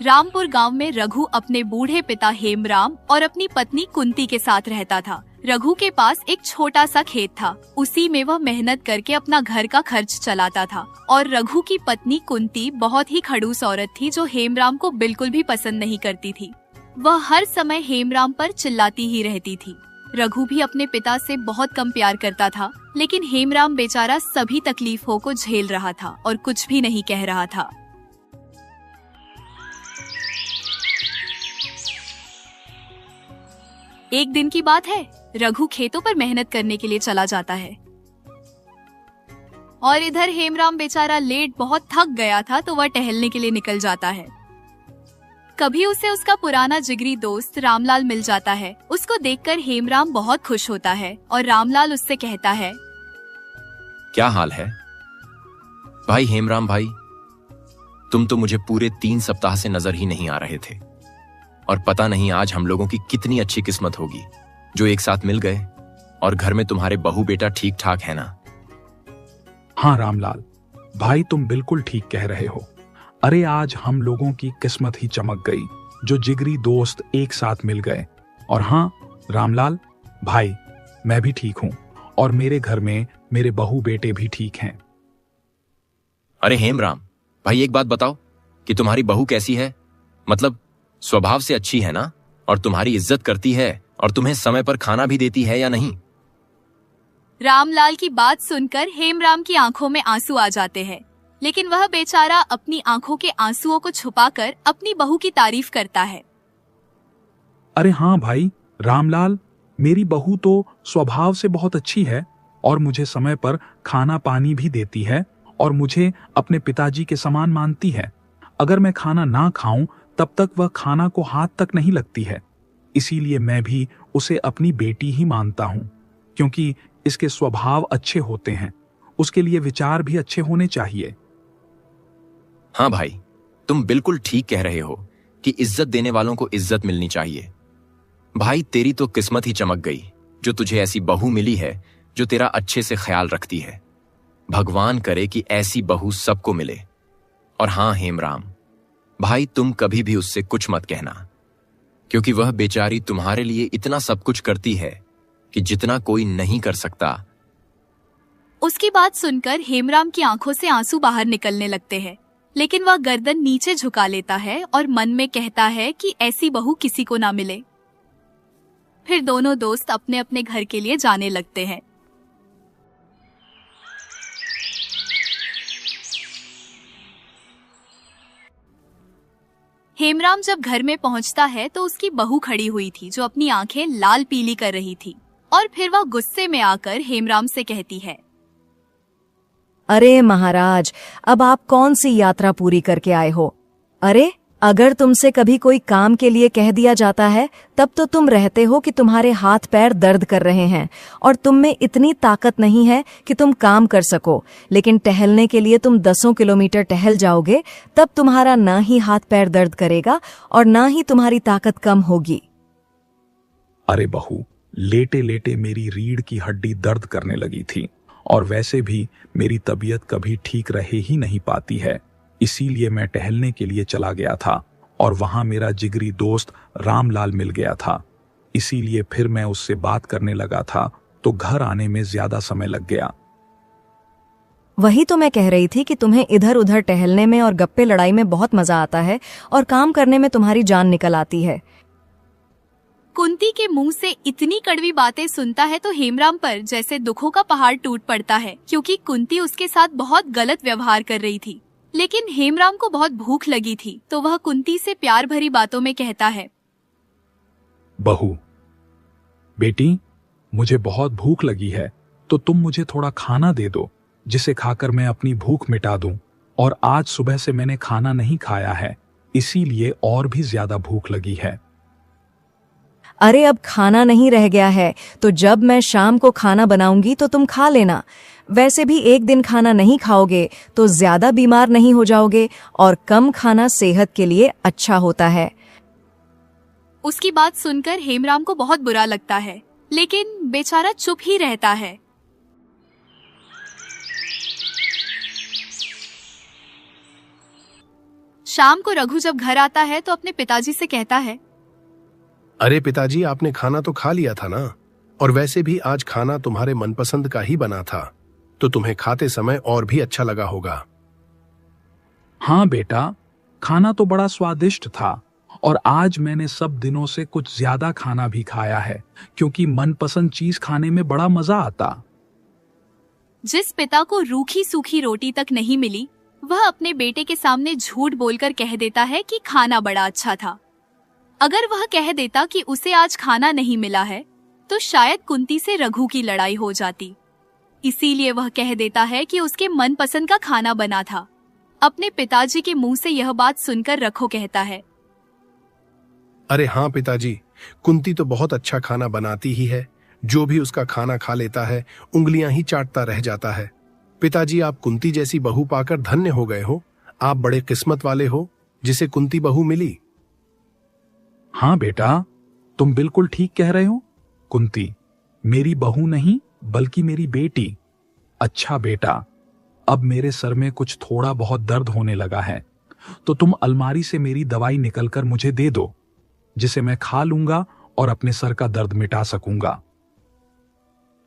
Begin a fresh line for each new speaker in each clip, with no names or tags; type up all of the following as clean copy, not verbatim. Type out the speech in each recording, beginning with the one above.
रामपुर गांव में रघु अपने बूढ़े पिता हेमराम और अपनी पत्नी कुंती के साथ रहता था। रघु के पास एक छोटा सा खेत था। उसी में वह मेहनत करके अपना घर का खर्च चलाता था। और रघु की पत्नी कुंती बहुत ही खड़ूस औरत थी जो हेमराम को बिल्कुल भी पसंद नहीं करती थी। वह हर समय हेमराम पर चिल्लाती ही रहती थी। रघु भी अपने पिता से बहुत कम प्यार करता था, लेकिन हेमराम बेचारा सभी तकलीफों को झेल रहा था और कुछ भी नहीं कह रहा था। एक दिन की बात है, रघु खेतों पर मेहनत करने के लिए चला जाता है और इधर हेमराम बेचारा लेट बहुत थक गया था तो वह टहलने के लिए निकल जाता है। कभी उसे उसका पुराना जिगरी दोस्त रामलाल मिल जाता है। उसको देखकर हेमराम बहुत खुश होता है और रामलाल उससे कहता है,
क्या हाल है भाई हेमराम भाई? तुम तो मुझे पूरे 3 सप्ताह से नजर ही नहीं आ रहे थे और पता नहीं आज हम लोगों की कितनी अच्छी किस्मत होगी जो एक साथ मिल गए। और घर में तुम्हारे बहू बेटा ठीक ठाक है ना?
हाँ रामलाल भाई, तुम बिल्कुल ठीक कह रहे हो। अरे आज हम लोगों की किस्मत ही चमक गई जो जिगरी दोस्त एक साथ मिल गए। और हाँ रामलाल भाई, मैं भी ठीक हूँ और मेरे घर में मेरे बहू बेटे भी ठीक हैं।
अरे हेमराम भाई, एक बात बताओ कि तुम्हारी बहू कैसी है? मतलब स्वभाव से अच्छी है ना? और तुम्हारी इज्जत करती है और तुम्हें समय पर खाना भी देती है या नहीं?
रामलाल की बात सुनकर हेमराम की आंखों में आंसू आ जाते हैं, लेकिन वह बेचारा अपनी आंखों के आंसुओं को छुपाकर अपनी बहू की तारीफ करता है।
अरे हाँ भाई रामलाल, मेरी बहू तो स्वभाव से बहुत अच्छी है और मुझे समय पर खाना पानी भी देती है और मुझे अपने पिताजी के समान मानती है। अगर मैं खाना ना खाऊं तब तक वह खाना को हाथ तक नहीं लगती है। इसीलिए मैं भी उसे अपनी बेटी ही मानता हूं, क्योंकि इसके स्वभाव अच्छे होते हैं। उसके लिए विचार भी अच्छे होने चाहिए।
हाँ भाई, तुम बिल्कुल ठीक कह रहे हो कि इज्जत देने वालों को इज्जत मिलनी चाहिए। भाई तेरी तो किस्मत ही चमक गई जो तुझे ऐसी बहू मिली है जो तेरा अच्छे से ख्याल रखती है। भगवान करे कि ऐसी बहू सबको मिले। और हाँ हेमराम भाई, तुम कभी भी उससे कुछ मत कहना, क्योंकि वह बेचारी तुम्हारे लिए इतना सब कुछ करती है कि जितना कोई नहीं कर सकता।
उसकी बात सुनकर हेमराम की आंखों से आंसू बाहर निकलने लगते हैं, लेकिन वह गर्दन नीचे झुका लेता है और मन में कहता है कि ऐसी बहू किसी को ना मिले। फिर दोनों दोस्त अपने अपने घर के लिए जाने लगते हैं। हेमराम जब घर में पहुंचता है तो उसकी बहू खड़ी हुई थी जो अपनी आंखें लाल पीली कर रही थी। और फिर वह गुस्से में आकर हेमराम से कहती है,
अरे महाराज, अब आप कौन सी यात्रा पूरी करके आए हो? अरे अगर तुमसे कभी कोई काम के लिए कह दिया जाता है तब तो तुम रहते हो कि तुम्हारे हाथ पैर दर्द कर रहे हैं और तुम में इतनी ताकत नहीं है कि तुम काम कर सको। लेकिन टहलने के लिए तुम 10 किलोमीटर टहल जाओगे तब तुम्हारा ना ही हाथ पैर दर्द करेगा और ना ही तुम्हारी ताकत कम होगी।
अरे बहू, लेटे लेटे मेरी रीढ़ की हड्डी दर्द करने लगी थी और वैसे भी मेरी तबीयत कभी ठीक रहे ही नहीं पाती है। इसीलिए मैं टहलने के लिए चला गया था और वहां मेरा जिगरी दोस्त रामलाल मिल गया था। इसीलिए फिर मैं उससे बात करने लगा था तो घर आने में ज्यादा समय लग गया।
वही तो मैं कह रही थी कि तुम्हें इधर उधर टहलने में और गप्पे लड़ाई में बहुत मजा आता है और काम करने में तुम्हारी जान निकल आती है।
कुंती के मुंह से इतनी कड़वी बातें सुनता है तो हेमराम पर जैसे दुखों का पहाड़ टूट पड़ता है, क्योंकि कुंती उसके साथ बहुत गलत व्यवहार कर रही थी। लेकिन हेमराम को बहुत भूख लगी थी तो वह कुंती से प्यार भरी बातों में कहता है,
बहू बेटी, मुझे बहुत भूख लगी है तो तुम मुझे थोड़ा खाना दे दो जिसे खाकर मैं अपनी भूख मिटा दूं। और आज सुबह से मैंने खाना नहीं खाया है, इसीलिए और भी ज्यादा भूख लगी है।
अरे अब खाना नहीं रह गया है तो जब मैं शाम को खाना बनाऊंगी तो तुम खा लेना। वैसे भी एक दिन खाना नहीं खाओगे तो ज्यादा बीमार नहीं हो जाओगे और कम खाना सेहत के लिए अच्छा होता है।
उसकी बात सुनकर हेमराम को बहुत बुरा लगता है, लेकिन बेचारा चुप ही रहता है। शाम को रघु जब घर आता है तो अपने पिताजी से कहता है,
अरे पिताजी, आपने खाना तो खा लिया था ना, और वैसे भी आज खाना तुम्हारे मनपसंद का ही बना था, तो तुम्हें खाते समय और भी अच्छा लगा होगा।
हाँ बेटा, खाना तो बड़ा स्वादिष्ट था और आज मैंने सब दिनों से कुछ ज्यादा खाना भी खाया है, क्योंकि मनपसंद चीज खाने में बड़ा मजा आता।
जिस पिता को रूखी सूखी रोटी तक नहीं मिली, वह अपने बेटे के सामने झूठ बोलकर कह देता है कि खाना बड़ा अच्छा था। अगर वह कह देता कि उसे आज खाना नहीं मिला है, तो शायद कुंती से रघु की लड़ाई हो जाती। इसीलिए वह कह देता है कि उसके मनपसंद का खाना बना था। अपने पिताजी के मुंह से यह बात सुनकर रघु कहता है,
अरे हाँ पिताजी, कुंती तो बहुत अच्छा खाना बनाती ही है। जो भी उसका खाना खा लेता है उंगलियां ही चाटता रह जाता है। पिताजी, आप कुंती जैसी बहू पाकर धन्य हो गए हो। आप बड़े किस्मत वाले हो जिसे कुंती बहू मिली।
हाँ बेटा, तुम बिल्कुल ठीक कह रहे हो। कुंती मेरी बहू नहीं बल्कि मेरी बेटी। अच्छा बेटा, अब मेरे सर में कुछ थोड़ा बहुत दर्द होने लगा है, तो तुम अलमारी से मेरी दवाई निकलकर मुझे दे दो, जिसे मैं खा लूंगा और अपने सर का दर्द मिटा सकूंगा।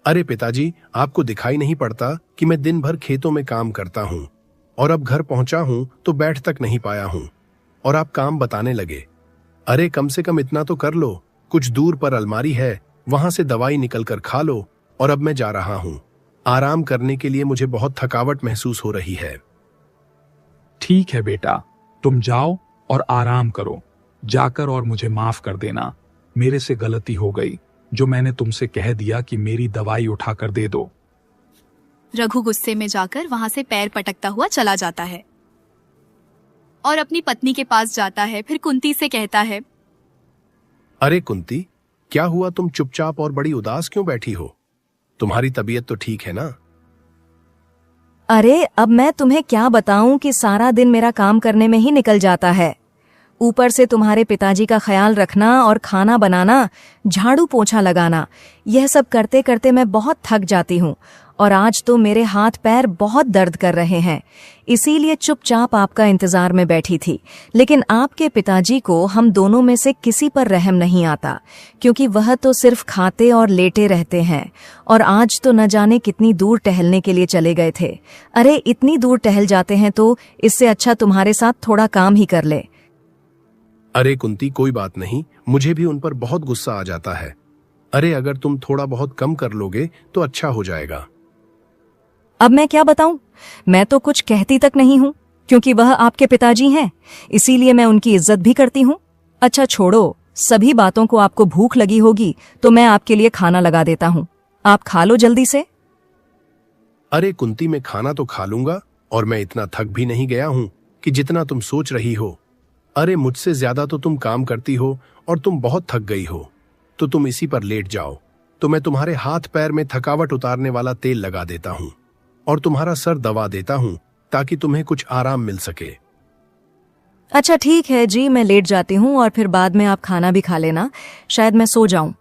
अरे पिताजी, आपको दिखाई नहीं पड़ता कि मैं दिन भर खेतों में काम करता हूँ और अब घर पहुंचा हूं तो बैठ तक नहीं पाया हूं, और आप काम बताने लगे। अरे कम से कम इतना तो कर लो, कुछ दूर पर अलमारी है, वहां से दवाई निकलकर खा लो। और अब मैं जा रहा हूं। आराम करने के लिए मुझे बहुत थकावट महसूस हो रही है।
ठीक है बेटा, तुम जाओ और आराम करो। जाकर और मुझे माफ कर देना, मेरे से गलती हो गई जो मैंने तुमसे कह दिया कि मेरी दवाई उठाकर दे दो।
रघु गुस्से में जाकर वहां से पैर पटकता हुआ चला जाता है और अपनी पत्नी के पास जाता है। फिर कुंती से कहता है,
अरे कुंती, क्या हुआ? तुम चुपचाप और बड़ी उदास क्यों बैठी हो? तुम्हारी तबीयत तो ठीक है ना?
अरे अब मैं तुम्हें क्या बताऊं कि सारा दिन मेरा काम करने में ही निकल जाता है। ऊपर से तुम्हारे पिताजी का ख्याल रखना और खाना बनाना, झाड़ू पोछा लगाना, यह सब करते करते मैं बहुत थक जाती हूँ और आज तो मेरे हाथ पैर बहुत दर्द कर रहे हैं। इसीलिए चुपचाप आपका इंतजार में बैठी थी। लेकिन आपके पिताजी को हम दोनों में से किसी पर रहम नहीं आता, क्योंकि वह तो सिर्फ खाते और लेटे रहते हैं, और आज तो न जाने कितनी दूर टहलने के लिए चले गए थे। अरे इतनी दूर टहल जाते हैं तो इससे अच्छा तुम्हारे साथ थोड़ा काम ही कर ले।
अरे कुंती, कोई बात नहीं, मुझे भी उन पर बहुत गुस्सा आ जाता है। अरे अगर तुम थोड़ा बहुत कम कर लोगे तो अच्छा हो जाएगा।
अब मैं क्या बताऊं? मैं तो कुछ कहती तक नहीं हूं, क्योंकि वह आपके पिताजी हैं, इसीलिए मैं उनकी इज्जत भी करती हूं। अच्छा छोड़ो, सभी बातों को आपको भूख लगी होगी तो मैं आपके लिए खाना लगा देता हूं, आप खा लो जल्दी से।
अरे कुंती, मैं खाना तो खा लूंगा, और मैं इतना थक भी नहीं गया हूं कि जितना तुम सोच रही हो। अरे मुझसे ज्यादा तो तुम काम करती हो और तुम बहुत थक गई हो, तो तुम इसी पर लेट जाओ, तो मैं तुम्हारे हाथ पैर में थकावट उतारने वाला तेल लगा देता हूं और तुम्हारा सर दबा देता हूं, ताकि तुम्हें कुछ आराम मिल सके।
अच्छा ठीक है जी, मैं लेट जाती हूँ और फिर बाद में आप खाना भी खा लेना, शायद मैं सो जाऊं।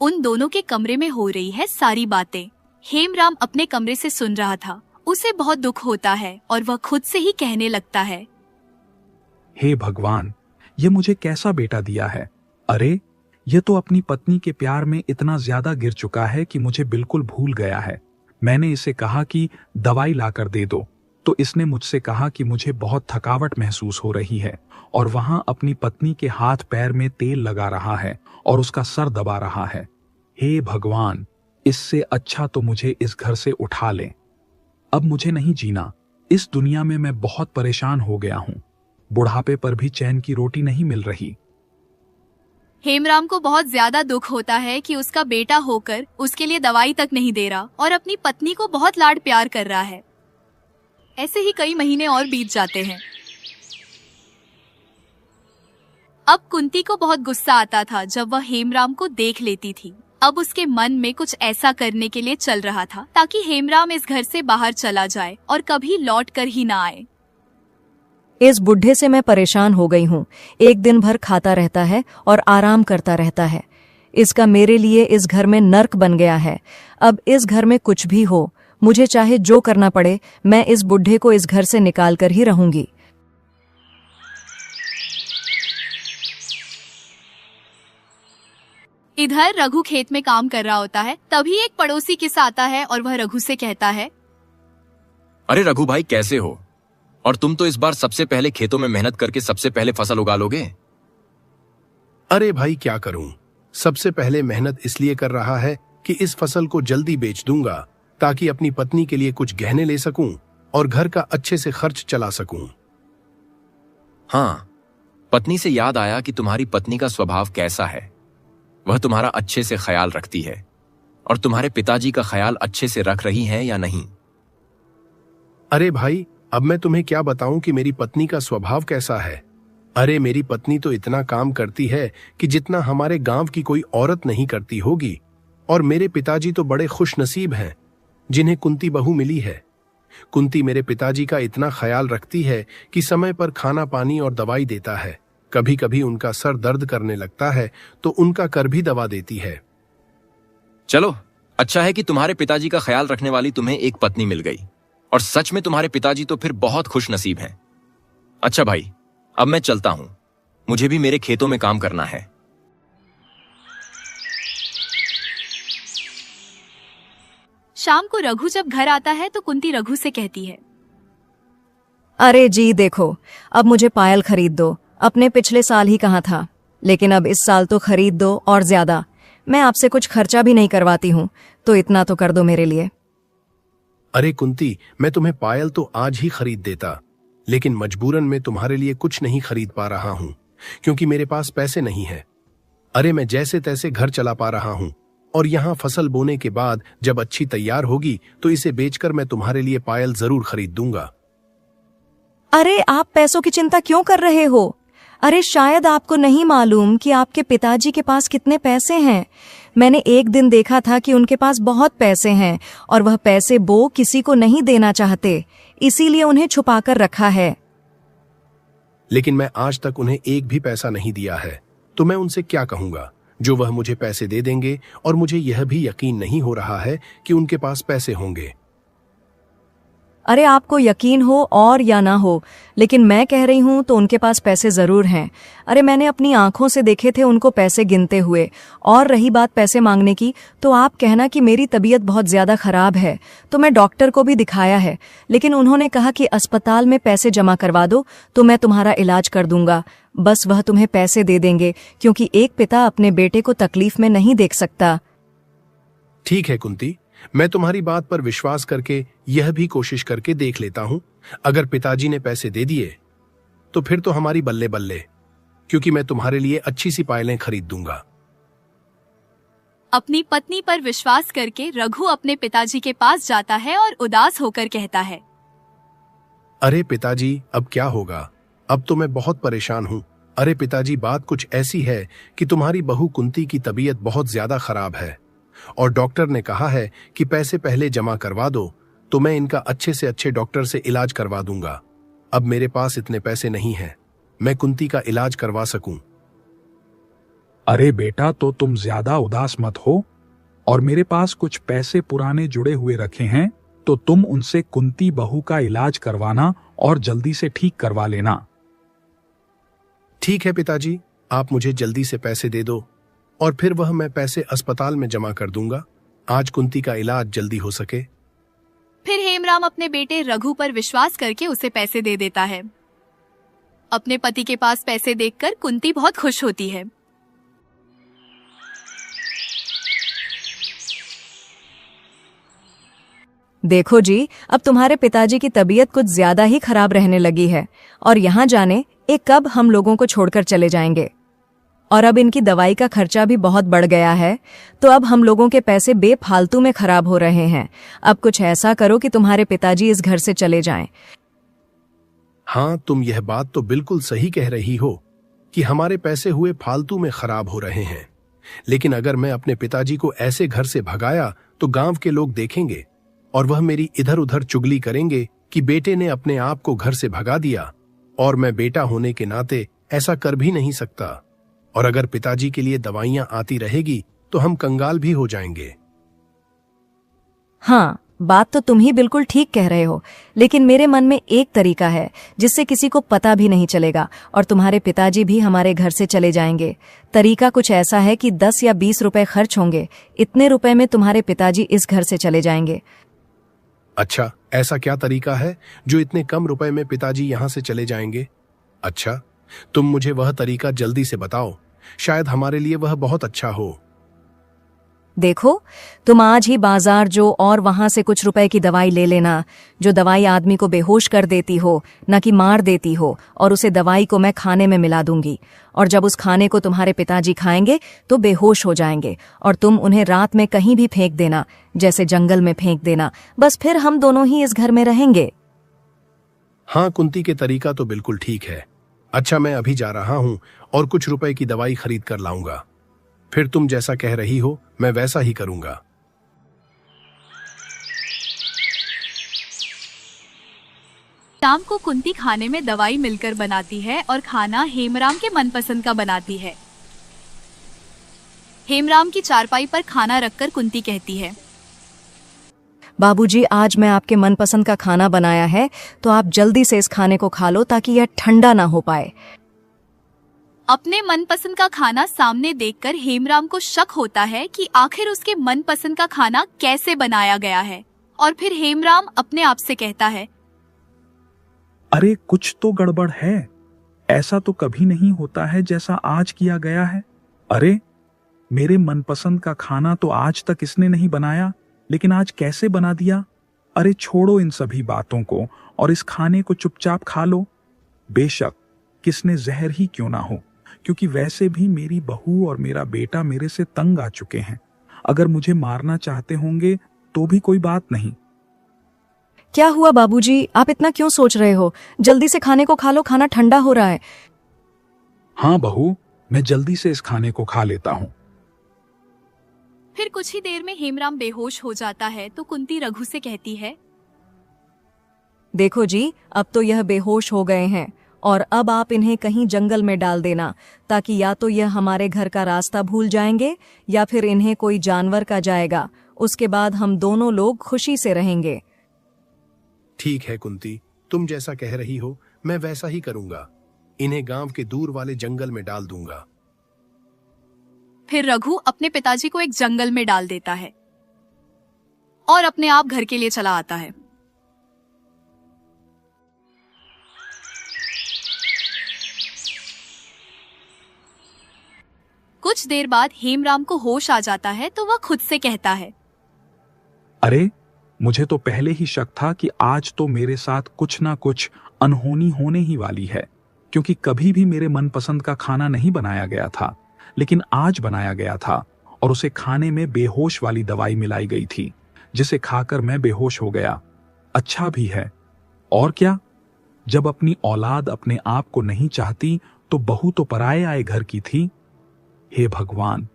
उन दोनों के कमरे में हो रही है सारी बातें हेमराम अपने कमरे से सुन रहा था। उसे बहुत दुख होता है और वह खुद से ही कहने लगता है,
हे भगवान, ये मुझे कैसा बेटा दिया है। अरे ये तो अपनी पत्नी के प्यार में इतना ज्यादा गिर चुका है कि मुझे बिल्कुल भूल गया है। मैंने इसे कहा कि दवाई लाकर दे दो, तो इसने मुझसे कहा कि मुझे बहुत थकावट महसूस हो रही है, और वहां अपनी पत्नी के हाथ पैर में तेल लगा रहा है और उसका सर दबा रहा है। हे भगवान, इससे अच्छा तो मुझे इस घर से उठा ले। अब मुझे नहीं जीना। इस दुनिया में मैं बहुत परेशान हो गया हूं। बुढ़ापे पर भी चैन की रोटी नहीं मिल रही।
हेमराम को बहुत ज्यादा दुख होता है कि उसका बेटा होकर उसके लिए दवाई तक नहीं दे रहा और अपनी पत्नी को बहुत लाड प्यार कर रहा है। ऐसे ही कई महीने और बीत जाते हैं। अब कुंती को बहुत गुस्सा आता था जब वह हेमराम को देख लेती थी। अब उसके मन में कुछ ऐसा करने के लिए चल रहा था ताकि हेमराम इस घर से बाहर चला जाए और कभी लौट कर ही ना आए।
इस बुढ़े से मैं परेशान हो गई हूँ। एक दिन भर खाता रहता है और आराम करता रहता है। इसका मेरे लिए इस घर में नर्क बन गया है। अब इस घर में कुछ भी हो, मुझे चाहे जो करना पड़े, मैं इस बुढ़े को इस घर से निकाल कर ही रहूंगी।
इधर रघु खेत में काम कर रहा होता है। तभी एक पड़ोसी किस्सा आता है और वह रघु से कहता है,
अरे रघु भाई, कैसे हो? और तुम तो इस बार सबसे पहले खेतों में मेहनत करके सबसे पहले फसल उगा लोगे।
अरे भाई, क्या करूं? सबसे पहले मेहनत इसलिए कर रहा है कि इस फसल को जल्दी बेच दूंगा ताकि अपनी पत्नी के लिए कुछ गहने ले सकूं और घर का अच्छे से खर्च चला सकूं।
हाँ, पत्नी से याद आया कि तुम्हारी पत्नी का स्वभाव कैसा है। वह तुम्हारा अच्छे से ख्याल रखती है और तुम्हारे पिताजी का ख्याल अच्छे से रख रही है या नहीं?
अरे भाई, अब मैं तुम्हें क्या बताऊं कि मेरी पत्नी का स्वभाव कैसा है। अरे मेरी पत्नी तो इतना काम करती है कि जितना हमारे गांव की कोई औरत नहीं करती होगी। और मेरे पिताजी तो बड़े खुशनसीब हैं जिन्हें कुंती बहू मिली है। कुंती मेरे पिताजी का इतना ख्याल रखती है कि समय पर खाना पानी और दवाई देता है। कभी कभी उनका सर दर्द करने लगता है तो उनका कर भी दवा देती है।
चलो, अच्छा है कि तुम्हारे पिताजी का ख्याल रखने वाली तुम्हें एक पत्नी मिल गई। और सच में तुम्हारे पिताजी तो फिर बहुत खुश नसीब हैं। अच्छा भाई, अब मैं चलता हूं, मुझे भी मेरे खेतों में काम करना है।
शाम को रघु जब घर आता है तो कुंती रघु से कहती है,
अरे जी देखो, अब मुझे पायल खरीद दो। अपने पिछले साल ही कहा था, लेकिन अब इस साल तो खरीद दो और ज्यादा। मैं आपसे कुछ खर्चा भी नहीं करवाती हूँ, तो इतना तो कर दो मेरे लिए।
अरे कुंती, मैं तुम्हें पायल तो आज ही खरीद देता, लेकिन मजबूरन मैं तुम्हारे लिए कुछ नहीं खरीद पा रहा हूं क्योंकि मेरे पास पैसे नहीं है। अरे मैं जैसे तैसे घर चला पा रहा हूं और यहाँ फसल बोने के बाद जब अच्छी तैयार होगी तो इसे बेचकर मैं तुम्हारे लिए पायल जरूर खरीद दूंगा।
अरे आप पैसों की चिंता क्यों कर रहे हो? अरे शायद आपको नहीं मालूम कि आपके पिताजी के पास कितने पैसे हैं। मैंने एक दिन देखा था कि उनके पास बहुत पैसे हैं और वह पैसे वो किसी को नहीं देना चाहते, इसीलिए उन्हें छुपाकर रखा है।
लेकिन मैं आज तक उन्हें एक भी पैसा नहीं दिया है, तो मैं उनसे क्या कहूंगा जो वह मुझे पैसे दे देंगे और मुझे यह भी यकीन नहीं हो रहा है कि उनके पास पैसे होंगे।
अरे आपको यकीन हो और या ना हो, लेकिन मैं कह रही हूं तो उनके पास पैसे जरूर हैं। अरे मैंने अपनी आंखों से देखे थे उनको पैसे गिनते हुए। और रही बात पैसे मांगने की, तो आप कहना कि मेरी तबीयत बहुत ज्यादा खराब है, तो मैं डॉक्टर को भी दिखाया है, लेकिन उन्होंने कहा कि अस्पताल में पैसे जमा करवा दो तो मैं तुम्हारा इलाज कर दूंगा। बस वह तुम्हें पैसे दे देंगे, क्योंकि एक पिता अपने बेटे को तकलीफ में नहीं देख सकता।
ठीक है कुंती, मैं तुम्हारी बात पर विश्वास करके यह भी कोशिश करके देख लेता हूं। अगर पिताजी ने पैसे दे दिए तो फिर तो हमारी बल्ले बल्ले, क्योंकि मैं तुम्हारे लिए अच्छी सी पायलें खरीद दूंगा।
अपनी पत्नी पर विश्वास करके रघु अपने पिताजी के पास जाता है और उदास होकर कहता है,
अरे पिताजी, अब क्या होगा? अब तो मैं बहुत परेशान हूं। अरे पिताजी, बात कुछ ऐसी है कि तुम्हारी बहू कुंती की तबीयत बहुत ज्यादा खराब है और डॉक्टर ने कहा है कि पैसे पहले जमा करवा दो तो मैं इनका अच्छे से अच्छे डॉक्टर से इलाज करवा दूंगा। अब मेरे पास इतने पैसे नहीं हैं मैं कुंती का इलाज करवा सकूं।
अरे बेटा, तो तुम ज्यादा उदास मत हो, और मेरे पास कुछ पैसे पुराने जुड़े हुए रखे हैं, तो तुम उनसे कुंती बहू का इलाज करवाना और जल्दी से ठीक करवा लेना।
ठीक है पिताजी, आप मुझे जल्दी से पैसे दे दो और फिर वह मैं पैसे अस्पताल में जमा कर दूंगा, आज कुंती का इलाज जल्दी हो सके।
फिर हेमराम अपने बेटे रघु पर विश्वास करके उसे पैसे दे देता है। अपने पति के पास पैसे देखकर कुंती बहुत खुश होती है।
देखो जी, अब तुम्हारे पिताजी की तबीयत कुछ ज्यादा ही खराब रहने लगी है और यहाँ जाने एक कब हम लोगों को छोड़कर चले जाएंगे। और अब इनकी दवाई का खर्चा भी बहुत बढ़ गया है, तो अब हम लोगों के पैसे बेफालतू में खराब हो रहे हैं। अब कुछ ऐसा करो कि तुम्हारे पिताजी इस घर से चले जाएं।
हाँ, तुम यह बात तो बिल्कुल सही कह रही हो कि हमारे पैसे हुए फालतू में खराब हो रहे हैं, लेकिन अगर मैं अपने पिताजी को ऐसे घर से भगाया तो गांव के लोग देखेंगे और वह मेरी इधर उधर चुगली करेंगे कि बेटे ने अपने आप को घर से भगा दिया और मैं बेटा होने के नाते ऐसा कर भी नहीं सकता। और अगर पिताजी के लिए दवाइयां आती रहेगी तो हम कंगाल भी हो जाएंगे।
हाँ, बात तो तुम ही बिल्कुल ठीक कह रहे हो, लेकिन मेरे मन में एक तरीका है जिससे किसी को पता भी नहीं चलेगा और तुम्हारे पिताजी भी हमारे घर से चले जाएंगे। तरीका कुछ ऐसा है कि 10 या 20 रुपए खर्च होंगे, इतने रुपए में तुम्हारे पिताजी इस घर से चले जाएंगे।
अच्छा, ऐसा क्या तरीका है जो इतने कम रुपए में पिताजी यहां से चले जाएंगे? अच्छा, तुम मुझे वह तरीका जल्दी से बताओ, शायद हमारे लिए वह बहुत अच्छा हो।
देखो, तुम आज ही बाजार जो और वहां से कुछ रुपए की दवाई ले लेना, जो दवाई आदमी को बेहोश कर देती हो, न कि मार देती हो, और उसे दवाई को मैं खाने में मिला दूंगी। और जब उस खाने को तुम्हारे पिताजी खाएंगे तो बेहोश हो जाएंगे और तुम उन्हें रात में कहीं भी फेंक देना, जैसे जंगल में फेंक देना। बस फिर हम दोनों ही इस घर में रहेंगे।
हाँ, कुंती के तरीका तो बिल्कुल ठीक है। अच्छा, मैं अभी जा रहा हूं और कुछ रुपए की दवाई खरीद कर लाऊंगा। फिर तुम जैसा कह रही हो मैं वैसा ही करूंगा।
शाम को कुंती खाने में दवाई मिलकर बनाती है और खाना हेमराम के मनपसंद का बनाती है। हेमराम की चारपाई पर खाना रखकर कुंती कहती है,
बाबूजी, आज मैं आपके मनपसंद का खाना बनाया है, तो आप जल्दी से इस खाने को खा लो ताकि यह ठंडा ना हो पाए।
अपने मनपसंद का खाना सामने देखकर हेमराम को शक होता है कि आखिर उसके मनपसंद का खाना कैसे बनाया गया है। और फिर हेमराम अपने आप से कहता है,
अरे कुछ तो गड़बड़ है, ऐसा तो कभी नहीं होता है जैसा आज किया गया है। अरे मेरे मनपसंद का खाना तो आज तक इसने नहीं बनाया, लेकिन आज कैसे बना दिया। अरे छोड़ो इन सभी बातों को और इस खाने को चुपचाप खा लो। बेशक किसने जहर ही क्यों ना हो, क्योंकि वैसे भी मेरी बहू और मेरा बेटा मेरे से तंग आ चुके हैं। अगर मुझे मारना चाहते होंगे तो भी कोई बात नहीं।
क्या हुआ बाबूजी, आप इतना क्यों सोच रहे हो? जल्दी से खाने को खा लो, खाना ठंडा हो रहा है।
हाँ बहू, मैं जल्दी से इस खाने को खा लेता हूँ।
फिर कुछ ही देर में हेमराम बेहोश हो जाता है तो कुंती रघु से कहती है,
देखो जी, अब तो यह बेहोश हो गए हैं और अब आप इन्हें कहीं जंगल में डाल देना, ताकि या तो यह हमारे घर का रास्ता भूल जाएंगे या फिर इन्हें कोई जानवर का जाएगा। उसके बाद हम दोनों लोग खुशी से रहेंगे।
ठीक है कुंती, तुम जैसा कह रही हो मैं वैसा ही करूंगा। इन्हें गांव के दूर वाले जंगल में डाल दूंगा।
फिर रघु अपने पिताजी को एक जंगल में डाल देता है और अपने आप घर के लिए चला आता है। कुछ देर बाद हेमराम को होश आ जाता है तो वह खुद से कहता है,
अरे मुझे तो पहले ही शक था कि आज तो मेरे साथ कुछ ना कुछ अनहोनी होने ही वाली है, क्योंकि कभी भी मेरे मनपसंद का खाना नहीं बनाया गया था, लेकिन आज बनाया गया था और उसे खाने में बेहोश वाली दवाई मिलाई गई थी, जिसे खाकर मैं बेहोश हो गया। अच्छा भी है। और क्या, जब अपनी औलाद अपने आप को नहीं चाहती तो बहू तो पराये आए घर की थी। हे भगवान,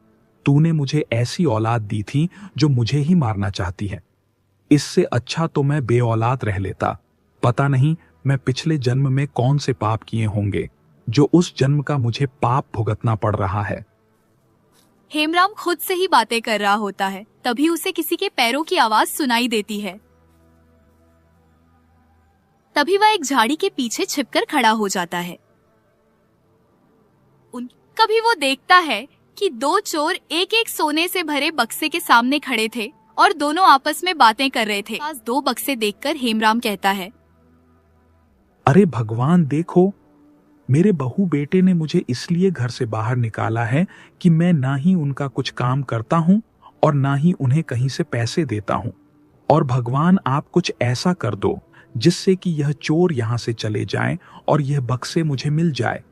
तूने मुझे ऐसी औलाद दी थी जो मुझे ही मारना चाहती है। इससे अच्छा तो मैं बेऔलाद रह लेता। पता नहीं मैं पिछले जन्म में कौन से पाप किए होंगे जो उस जन्म का मुझे पाप भुगतना पड़ रहा है।
हेमराम खुद से ही बातें कर रहा होता है, तभी उसे किसी के पैरों की आवाज सुनाई देती है। तभी वह एक झाड़ी के पीछे छिपकर खड़ा हो जाता है। कभी वो देखता है कि दो चोर एक एक सोने से भरे बक्से के सामने खड़े थे और दोनों आपस में बातें कर रहे थे। पास दो बक्से देखकर हेमराम कहता है,
अरे भगवान देखो, मेरे बहू बेटे ने मुझे इसलिए घर से बाहर निकाला है कि मैं ना ही उनका कुछ काम करता हूं और ना ही उन्हें कहीं से पैसे देता हूं। और भगवान आप कुछ ऐसा कर दो जिससे कि यह चोर यहां से चले जाएं और यह बक्से मुझे मिल जाए,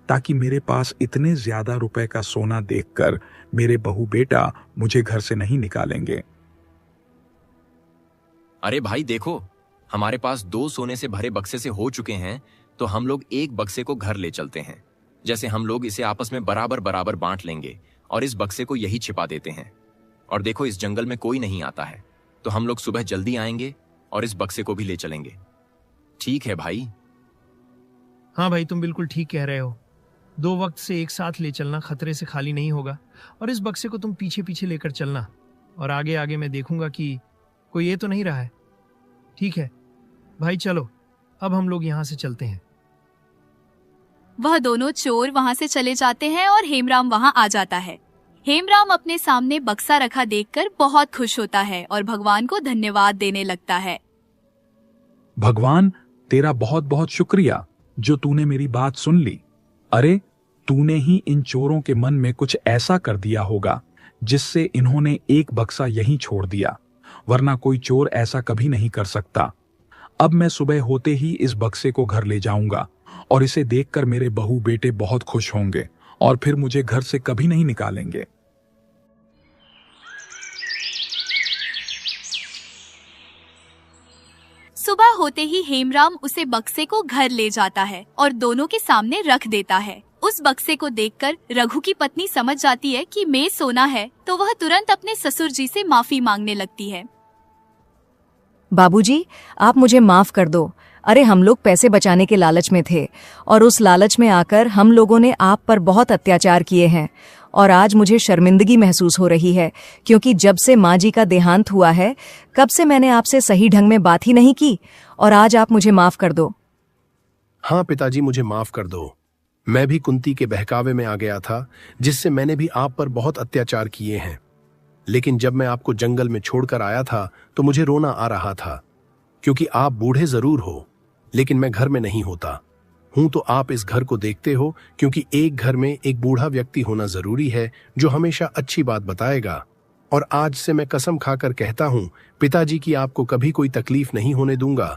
ताकि मेरे पास इतने ज्यादा रुपए का सोना देखकर मेरे बहू बेटा मुझे घर से नहीं निकालेंगे।
अरे भाई देखो, हमारे पास 2 सोने से भरे बक्से से हो चुके हैं, तो हम लोग एक बक्से को घर ले चलते हैं। जैसे हम लोग इसे आपस में बराबर बराबर बांट लेंगे और इस बक्से को यही छिपा देते हैं। और देखो, इस जंगल में कोई नहीं आता है, तो हम लोग सुबह जल्दी आएंगे और इस बक्से को भी ले चलेंगे। ठीक है भाई?
हाँ भाई, तुम बिल्कुल ठीक कह रहे हो। 2 वक्त से एक साथ ले चलना खतरे से खाली नहीं होगा। और इस बक्से को तुम पीछे पीछे लेकर चलना, और आगे आगे मैं देखूंगा कि कोई ये तो नहीं रहा है। ठीक है भाई, चलो अब हम लोग यहाँ से चलते हैं।
वह दोनों चोर वहां से चले जाते हैं और हेमराम वहां आ जाता है। हेमराम अपने सामने बक्सा रखा देखकर बहुत खुश होता है और भगवान को धन्यवाद देने लगता है।
भगवान, तेरा बहुत बहुत शुक्रिया जो तूने मेरी बात सुन ली। अरे, तूने ही इन चोरों के मन में कुछ ऐसा कर दिया होगा जिससे इन्होंने एक बक्सा यहीं छोड़ दिया, वरना कोई चोर ऐसा कभी नहीं कर सकता। अब मैं सुबह होते ही इस बक्से को घर ले जाऊंगा और इसे देखकर मेरे बहू बेटे बहुत खुश होंगे और फिर मुझे घर से कभी नहीं निकालेंगे।
सुबह होते ही हेमराम उसे बक्से को घर ले जाता है और दोनों के सामने रख देता है। उस बक्से को देखकर रघु की पत्नी समझ जाती है कि में सोना है, तो वह तुरंत अपने ससुर जी से माफी मांगने लगती है।
बाबूजी, आप मुझे माफ कर दो। अरे, हम लोग पैसे बचाने के लालच में थे और उस लालच में आकर हम लोगों ने आप पर बहुत अत्याचार किए हैं, और आज मुझे शर्मिंदगी महसूस हो रही है क्योंकि जब से माँ जी का देहांत हुआ है कब से मैंने आपसे सही ढंग में बात ही नहीं की, और आज आप मुझे माफ कर दो।
हाँ पिताजी, मुझे माफ कर दो। मैं भी कुंती के बहकावे में आ गया था, जिससे मैंने भी आप पर बहुत अत्याचार किए हैं। लेकिन जब मैं आपको जंगल में छोड़कर आया था तो मुझे रोना आ रहा था, क्योंकि आप बूढ़े जरूर हो लेकिन मैं घर में नहीं होता हूं। तो आप इस घर को देखते हो, क्योंकि एक घर में एक बूढ़ा व्यक्ति होना जरूरी है जो हमेशा अच्छी बात बताएगा। और आज से मैं कसम खाकर कहता हूं पिताजी की आपको कभी कोई तकलीफ नहीं होने दूंगा।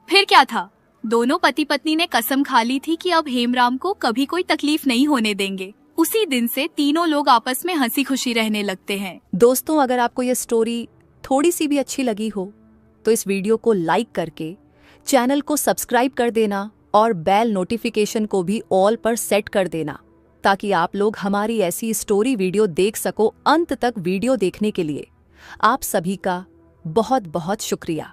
फिर क्या था, दोनों पति पत्नी ने कसम खा ली थी कि अब हेमराम को कभी कोई तकलीफ नहीं होने देंगे। उसी दिन से तीनों लोग आपस में हंसी खुशी रहने लगते हैं।
दोस्तों, अगर आपको ये स्टोरी थोड़ी सी भी अच्छी लगी हो तो इस वीडियो को लाइक करके चैनल को सब्सक्राइब कर देना और बेल नोटिफिकेशन को भी ऑल पर सेट कर देना, ताकि आप लोग हमारी ऐसी स्टोरी वीडियो देख सको। अंत तक वीडियो देखने के लिए आप सभी का बहुत बहुत शुक्रिया।